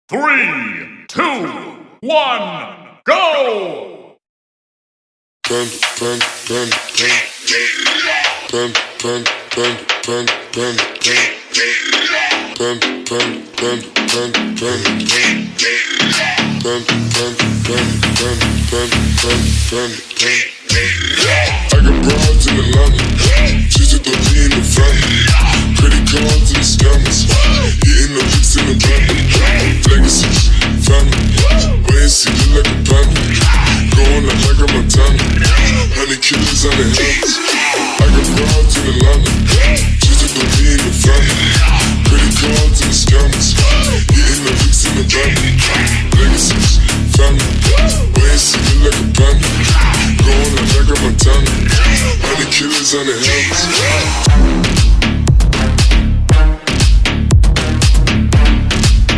3, 2, 1, go! I got broads in Atlanta, she's a 13 in the family. Credit cards and the scammers, hitting the licks in the van.